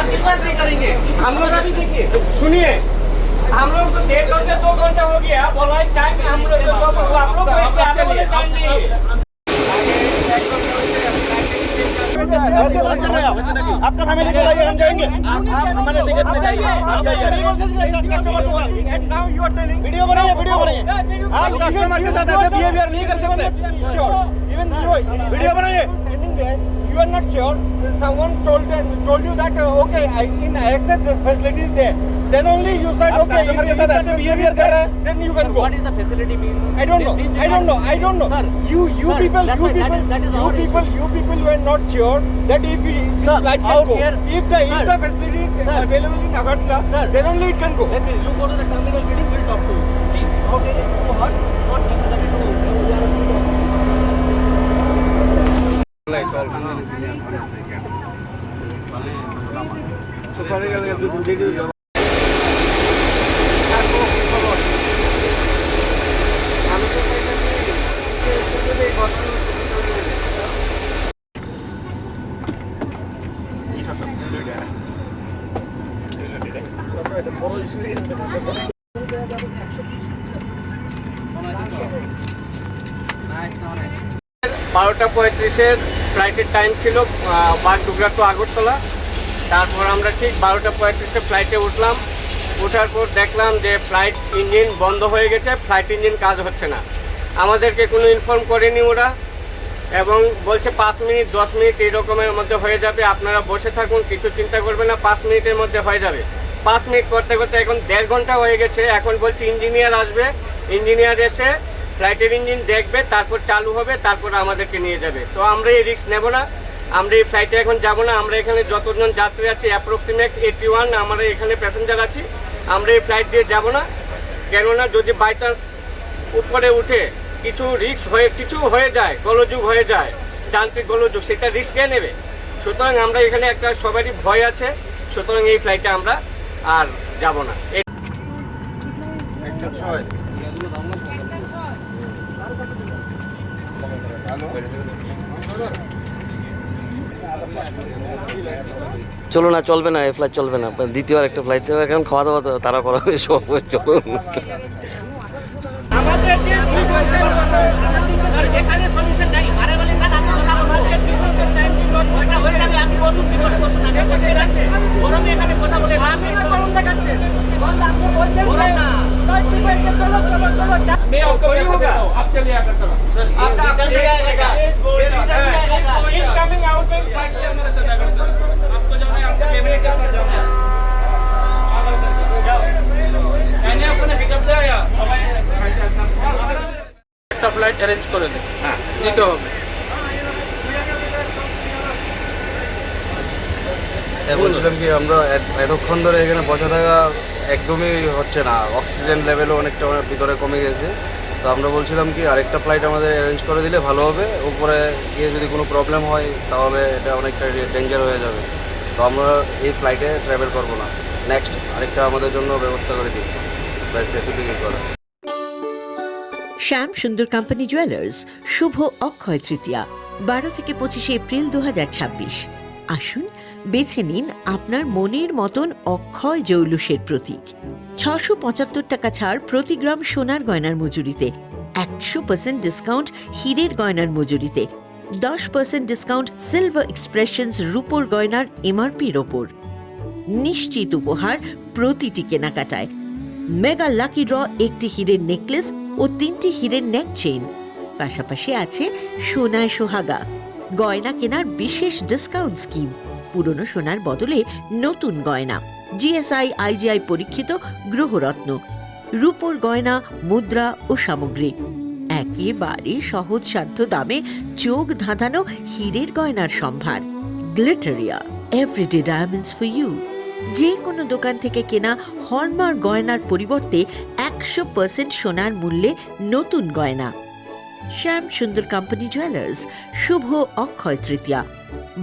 विश्वास नहीं करेंगे। हम लोग अभी देखिए, सुनिए, हम लोग तो 1.5 घंटे 2 घंटा हो गया, बोला टाइम हम लोग तो आप लोग टाइम नहीं। आपका फैमिली को लाइए, हम जाएंगे। आप हमारे टिकट में जाइए, आप जाइए। वीडियो बनाइए, वीडियो बनाइए। आप कस्टमर के साथ ऐसे बिहेवियर नहीं कर सकते। वीडियो बनाइए। You are not sure. Someone told you that okay, in access the facilities there. Then only you said okay. Customer के साथ ऐसे बिहेवियर कर रहा है, then you can go. What is the facility means? I don't know. I don't know. Sir, You sir, people that's were not sure that if this Sir, flight out can go. here- If the Sir, facility is sir, available in Agartala, sir, then only it can go. Let me, you go to the terminal meeting, we'll talk to you. Please. Okay, so what terminal to বারোটা 35-এর ফ্লাইটের time ছিল Bagdogra two Agartala. তারপর আমরা ঠিক 12টা 35-এ ফ্লাইটে উঠলাম। ওঠার পর দেখলাম যে ফ্লাইট ইঞ্জিন বন্ধ হয়ে গেছে, ফ্লাইট ইঞ্জিন কাজ হচ্ছে না। আমাদেরকে কোনো ইনফর্ম করেনি ওরা, এবং বলছে 5 মিনিট 10 মিনিট এই রকমের মধ্যে হয়ে যাবে, আপনারা বসে থাকুন, কিছু চিন্তা করবেন না, 5 মিনিটের মধ্যে হয়ে যাবে। 5 মিনিট করতে করতে এখন 1.5 ঘন্টা হয়ে গেছে। এখন বলছে ইঞ্জিনিয়ার আসবে, ইঞ্জিনিয়ার এসে ফ্লাইটের ইঞ্জিন দেখবে, তারপর চালু হবে, তারপর আমাদেরকে নিয়ে যাবে। তো আমরা এই রিস্ক নেব না, আমরা এই ফ্লাইটে এখন যাব না। আমরা এখানে যতজন যাত্রী আছে অ্যাপ্রক্সিমেট 81 আমরা এখানে প্যাসেঞ্জার আছি, আমরা এই ফ্লাইট দিয়ে যাব না। কেননা যদি বাই চান্স উপরে উঠে কিছু রিস্ক হয়ে যায়, গোলযোগ হয়ে যায়, যান্ত্রিক গোলযোগ, সেটা রিস্ক কে নেবে? সুতরাং আমরা এখানে একটা সবারই ভয় আছে, সুতরাং এই ফ্লাইটে আমরা আর যাব না। চলো না, চলবে না, এই ফ্লাইট চলবে না। দ্বিতীয় একটা ফ্লাইট এখন খাওয়া দাওয়া তারা করা হবে সব। চলুন আমাদের যে এখানে সলিউশন নাই, আরে বলেন না আমি টাইম দিন হয়ে যাবে, আমি বসুন ভিতরে বসুন, আগে বসে রাখতে গরমে এখানে কথা বলে আমি গরম দেখাচ্ছে বল, আপনি বলছেন গরম না मैं आपको पैसा देता हूँ, आप चलिए आकर करो आपका इनकमिंग आउटगोइंग फ्लाइट मेरे साथ आकर सर, आपको जाना है, आपके फैमिली के साथ जाना है, मैंने अपने पिकअप दिया या একটা ফ্লাইট অ্যারেঞ্জ করে দেন, হ্যাঁ দিতে হবে। বলছিলাম কি আমরা এতক্ষণ ধরে এখানে বসে থাকা একদমই হচ্ছে না, অক্সিজেন লেভেলও অনেকটা ভিতরে কমে গেছে। তো আমরা বলছিলাম কি আরেকটা ফ্লাইট আমাদের অ্যারেঞ্জ করে দিলে ভালো হবে, উপরে গিয়ে যদি কোনো প্রবলেম হয় তাহলে এটা অনেকটা ডেঞ্জার হয়ে যাবে। তো আমরা এই ফ্লাইটে ট্রাভেল করবো না, নেক্সট আরেকটা আমাদের জন্য ব্যবস্থা করে দিই, ব্যাস এটুকুই করা। শ্যাম সুন্দর কোম্পানি জুয়েলার্স শুভ অক্ষয় তৃতীয়া 12 থেকে 25 এপ্রিল 2026। আসুন বেছে নিন আপনার মনের মতন অক্ষয় জৌলুসের প্রতীক। 675 টাকা ছাড় প্রতি গ্রাম সোনার গয়নার মজুরিতে, 100% ডিসকাউন্ট হীরের গয়নার মজুরিতে, 10% ডিসকাউন্ট সিলভার এক্সপ্রেশনস রূপোর গয়নার এমআরপির ওপর। নিশ্চিত উপহার প্রতিটি কেনাকাটায়। মেগা লাকি ড্র একটি হীরের নেকলেস ও 3টি হীরের নেক চেইন, পাশাপাশি আছে সোনায় সোহাগা। গয়না কেনার বিশেষ ডিসকাউন্ট স্কিম, পুরনো সোনার বদলে নতুন গয়না, জিএসআই আইজিআই পরীক্ষিত গ্রহরত্ন, রূপোর গয়না, মুদ্রা ও সামগ্রী, একেবারে সহজসাধ্য দামে চোখ ধাঁধানো হীরের গয়নার সম্ভার। Glitteria, everyday diamonds for you. যে কোনো দোকান থেকে কেনা হলমার্ক গয়নার পরিবর্তে 100% সোনার মূল্যে নতুন গয়না। শ্যাম সুন্দর কোম্পানি জুয়েলার্স শুভ অক্ষয় তৃতীয়া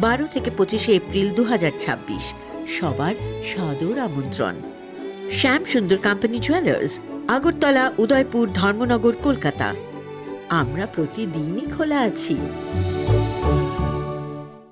12 থেকে 25 এপ্রিল 2026। সবার সাদর আমন্ত্রণ। শ্যাম সুন্দর কোম্পানি জুয়েলার্স, আগরতলা, উদয়পুর, ধর্মনগর, কলকাতা। আমরা প্রতিদিনই খোলা আছি।